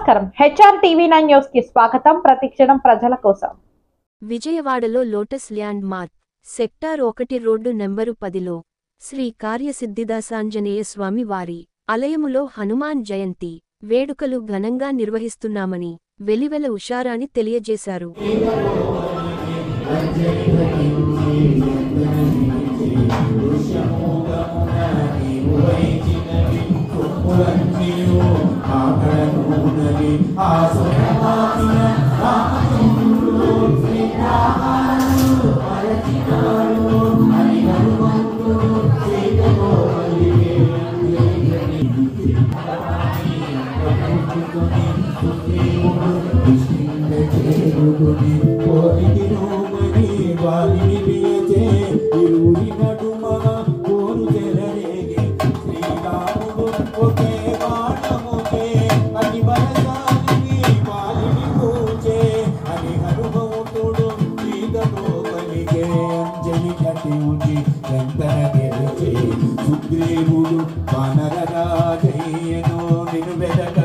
నమస్కారం HR TV9 news కి స్వాగతం. ప్రతిక్షణం ప్రజల కోసం. విజయవాడలో lotus landmark sector 1 road number 10లో శ్రీ కార్యసిద్ధిదాసాంజనేయ స్వామి వారి ఆలయములో హనుమాన్ జయంతి వేడుకలు ఘనంగా నిర్వహిస్తున్నామని వెలివెల ఉషారాణి తెలియజేశారు. సుగ్రీవుడు వానరరాజయ్యను నిన్ను వెదక